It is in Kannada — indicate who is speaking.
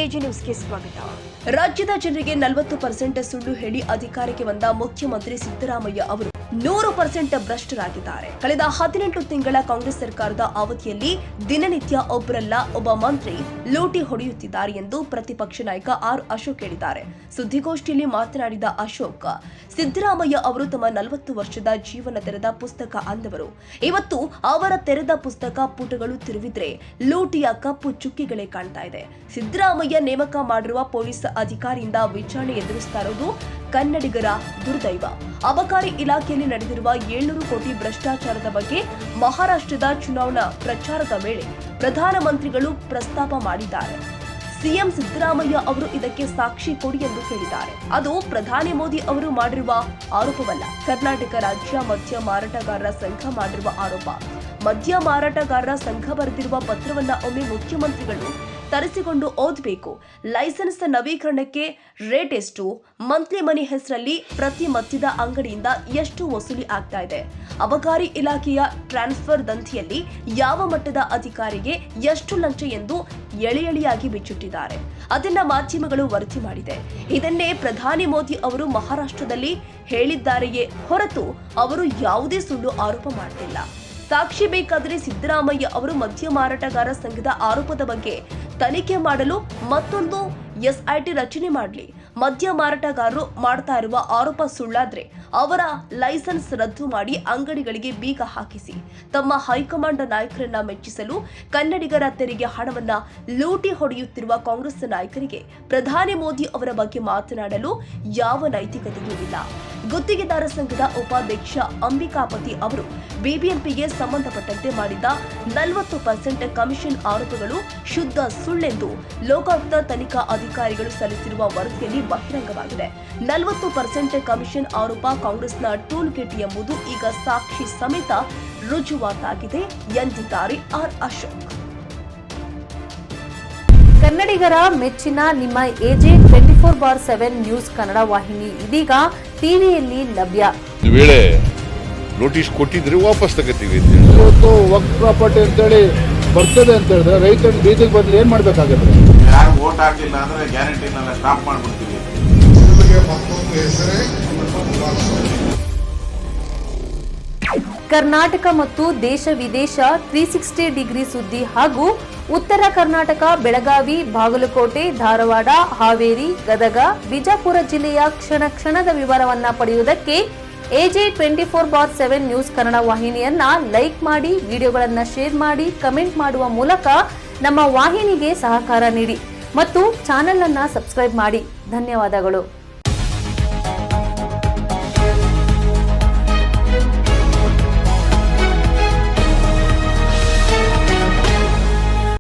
Speaker 1: ಎಜೆ ನ್ಯೂಸ್ಗೆ ಸ್ವಾಗತ. ರಾಜ್ಯದ ಜನರಿಗೆ 40% ಸುಳ್ಳು ಹೇಳಿ ಅಧಿಕಾರಕ್ಕೆ ಬಂದ ಮುಖ್ಯಮಂತ್ರಿ ಸಿದ್ದರಾಮಯ್ಯ ಅವರು 100% ಭ್ರಷ್ಟರಾಗಿದ್ದಾರೆ. ಕಳೆದ 18 ತಿಂಗಳ ಕಾಂಗ್ರೆಸ್ ಸರ್ಕಾರದ ಅವಧಿಯಲ್ಲಿ ದಿನನಿತ್ಯ ಒಬ್ಬರಲ್ಲ ಒಬ್ಬ ಮಂತ್ರಿ ಲೂಟಿ ಹೊಡೆಯುತ್ತಿದ್ದಾರೆ ಎಂದು ಪ್ರತಿಪಕ್ಷ ನಾಯಕ ಆರ್ ಅಶೋಕ್ ಹೇಳಿದ್ದಾರೆ. ಸುದ್ದಿಗೋಷ್ಠಿಯಲ್ಲಿ ಮಾತನಾಡಿದ ಅಶೋಕ್, ಸಿದ್ದರಾಮಯ್ಯ ಅವರು ತಮ್ಮ 40 ವರ್ಷದ ಜೀವನ ತೆರೆದ ಪುಸ್ತಕ ಅಂದವರು. ಇವತ್ತು ಅವರ ತೆರೆದ ಪುಸ್ತಕ ಪುಟಗಳು ತಿರುವಿದ್ರೆ ಲೂಟಿಯ ಕಪ್ಪು ಚುಕ್ಕಿಗಳೇ ಕಾಣ್ತಾ ಇದೆ. ಸಿದ್ದರಾಮಯ್ಯ ನೇಮಕ ಮಾಡಿರುವ ಪೊಲೀಸ್ ಅಧಿಕಾರಿಯಿಂದ ವಿಚಾರಣೆ ಎದುರಿಸ್ತಾ ಇರೋದು ಕನ್ನಡಿಗರ ದುರ್ದೈವ. ಅಬಕಾರಿ ಇಲಾಖೆಯಲ್ಲಿ ನಡೆದಿರುವ 700 ಕೋಟಿ ಭ್ರಷ್ಟಾಚಾರದ ಬಗ್ಗೆ ಮಹಾರಾಷ್ಟ್ರದ ಚುನಾವಣಾ ಪ್ರಚಾರದ ವೇಳೆ ಪ್ರಧಾನಮಂತ್ರಿಗಳು ಪ್ರಸ್ತಾಪ ಮಾಡಿದ್ದಾರೆ. ಸಿಎಂ ಸಿದ್ದರಾಮಯ್ಯ ಅವರು ಇದಕ್ಕೆ ಸಾಕ್ಷಿ ಕೊಡಿ ಎಂದು ಹೇಳಿದ್ದಾರೆ. ಅದು ಪ್ರಧಾನಿ ಮೋದಿ ಅವರು ಮಾಡಿರುವ ಆರೋಪವಲ್ಲ, ಕರ್ನಾಟಕ ರಾಜ್ಯ ಮದ್ಯ ಮಾರಾಟಗಾರರ ಸಂಘ ಮಾಡಿರುವ ಆರೋಪ. ಮದ್ಯ ಮಾರಾಟಗಾರರ ಸಂಘ ಬರೆದಿರುವ ಪತ್ರವನ್ನ ಒಮ್ಮೆ ಮುಖ್ಯಮಂತ್ರಿಗಳು ತರಿಸಿಕೊಂಡು ಓದಬೇಕು. ಲೈಸೆನ್ಸ್ ನವೀಕರಣಕ್ಕೆ ರೇಟ್ ಎಷ್ಟು, ಮಂತ್ಲಿ ಮನಿ ಹೆಸರಲ್ಲಿ ಪ್ರತಿ ಮದ್ಯದ ಅಂಗಡಿಯಿಂದ ಎಷ್ಟು ವಸೂಲಿ ಆಗ್ತಾ ಇದೆ, ಅಬಕಾರಿ ಇಲಾಖೆಯ ಟ್ರಾನ್ಸ್ಫರ್ ದಂಧೆಯಲ್ಲಿ ಯಾವ ಮಟ್ಟದ ಅಧಿಕಾರಿಗೆ ಎಷ್ಟು ಲಂಚ ಎಂದು ಎಳೆಯಾಗಿ ಬಿಚ್ಚಿಟ್ಟಿದ್ದಾರೆ. ಅದನ್ನ ಮಾಧ್ಯಮಗಳು ವರದಿ ಮಾಡಿದೆ. ಇದನ್ನೇ ಪ್ರಧಾನಿ ಮೋದಿ ಅವರು ಮಹಾರಾಷ್ಟ್ರದಲ್ಲಿ ಹೇಳಿದ್ದಾರೆಯೇ ಹೊರತು ಅವರು ಯಾವುದೇ ಸುಳ್ಳು ಆರೋಪ ಮಾಡಿಲ್ಲ. ಸಾಕ್ಷಿ ಬೇಕಾದರೆ ಸಿದ್ದರಾಮಯ್ಯ ಅವರು ಮದ್ಯ ಮಾರಾಟಗಾರ ಸಂಘದ ಆರೋಪದ ಬಗ್ಗೆ ತನಿಖೆ ಮಾಡಲು ಮತ್ತೊಂದು ಎಸ್ಐಟಿ ರಚನೆ ಮಾಡಲಿ. ಮದ್ಯ ಮಾರಾಟಗಾರರು ಮಾಡ್ತಾ ಇರುವ ಆರೋಪ ಸುಳ್ಳಾದ್ರೆ ಅವರ ಲೈಸೆನ್ಸ್ ರದ್ದು ಮಾಡಿ ಅಂಗಡಿಗಳಿಗೆ ಬೀಗ ಹಾಕಿಸಿ. ತಮ್ಮ ಹೈಕಮಾಂಡ್ ನಾಯಕರನ್ನ ಮೆಚ್ಚಿಸಲು ಕನ್ನಡಿಗರ ತೆರಿಗೆ ಹಣವನ್ನ ಲೂಟಿ ಹೊಡೆಯುತ್ತಿರುವ ಕಾಂಗ್ರೆಸ್ ನಾಯಕರಿಗೆ ಪ್ರಧಾನಿ ಮೋದಿ ಅವರ ಬಗ್ಗೆ ಮಾತನಾಡಲು ಯಾವ ನೈತಿಕತೆಯೂ ಇಲ್ಲ. ಗುತ್ತಿಗೆದಾರ ಸಂಘದ ಉಪಾಧ್ಯಕ್ಷ ಅಂಬಿಕಾಪತಿ ಅವರು ಬಿಬಿಎಂಪಿಗೆ ಸಂಬಂಧಪಟ್ಟಂತೆ ಮಾಡಿದ್ದ 40% ಕಮಿಷನ್ ಆರೋಪಗಳು ಶುದ್ಧ ಸುಳ್ಳೆಂದು ಲೋಕಾಯುಕ್ತ ತನಿಖಾ ಅಧಿಕಾರಿಗಳು ಸಲ್ಲಿಸಿರುವ ವರದಿಯಲ್ಲಿ ಬಹಿರಂಗವಾಗಿದೆ. 40% ಕಮಿಷನ್ ಆರೋಪ ಕಾಂಗ್ರೆಸ್ನ ಟೂಲ್ ಕಿಟ್ ಎಂಬುದು ಈಗ ಸಾಕ್ಷಿ ಸಮೇತ ರುಜುವಾತಾಗಿದೆ ಎಂದಿದ್ದಾರೆ ಆರ್ ಅಶೋಕ್.
Speaker 2: ಕನ್ನಡಿಗರ ಮೆಚ್ಚಿನ ನಿಮ್ಮ ಎಜೆ 24/7 ನ್ಯೂಸ್ ಕನ್ನಡ ವಾಹಿನಿ ಇದೀಗ ಟಿವಿಯಲ್ಲಿ ಲಭ್ಯ.
Speaker 3: ವೇಳೆ ನೋಟಿಸ್ ಕೊಟ್ಟಿದ್ರೆ ವಾಪಸ್ ತಗೋತೀವಿ.
Speaker 4: ಇವತ್ತು ವಕ್ಫ್ ಪ್ರಾಪರ್ಟಿ ಅಂತೇಳಿ ಬರ್ತದೆ ಅಂತ ಹೇಳಿದ್ರೆ ರೈತರ ಬೀದಿಗೆ ಬಂದ್ರೆ ಏನ್ ಮಾಡ್ಬೇಕಾಗುತ್ತೆ?
Speaker 5: ಯಾರು ವೋಟ್ ಹಾಕಿಲ್ಲ ಅಂದ್ರೆ ಗ್ಯಾರಂಟಿನೆಲ್ಲ ಸ್ಟಾಪ್ ಮಾಡ್ಬಿಡ್ತೀವಿ.
Speaker 2: ಕರ್ನಾಟಕ ಮತ್ತು ದೇಶ ವಿದೇಶ 360 ಡಿಗ್ರಿ ಸುದ್ದಿ ಹಾಗೂ ಉತ್ತರ ಕರ್ನಾಟಕ, ಬೆಳಗಾವಿ, ಬಾಗಲಕೋಟೆ, ಧಾರವಾಡ, ಹಾವೇರಿ, ಗದಗ, ಬಿಜಾಪುರ ಜಿಲ್ಲೆಯ ಕ್ಷಣ ಕ್ಷಣದ ವಿವರವನ್ನ ಪಡೆಯುವುದಕ್ಕೆ ಎಜೆ 24/7 ನ್ಯೂಸ್ ಕನ್ನಡ ವಾಹಿನಿಯನ್ನ ಲೈಕ್ ಮಾಡಿ, ವಿಡಿಯೋಗಳನ್ನ ಶೇರ್ ಮಾಡಿ, ಕಮೆಂಟ್ ಮಾಡುವ ಮೂಲಕ ನಮ್ಮ ವಾಹಿನಿಗೆ ಸಹಕಾರ ನೀಡಿ ಮತ್ತು ಚಾನೆಲ್ ಅನ್ನ ಸಬ್ಸ್ಕ್ರೈಬ್ ಮಾಡಿ. ಧನ್ಯವಾದಗಳು.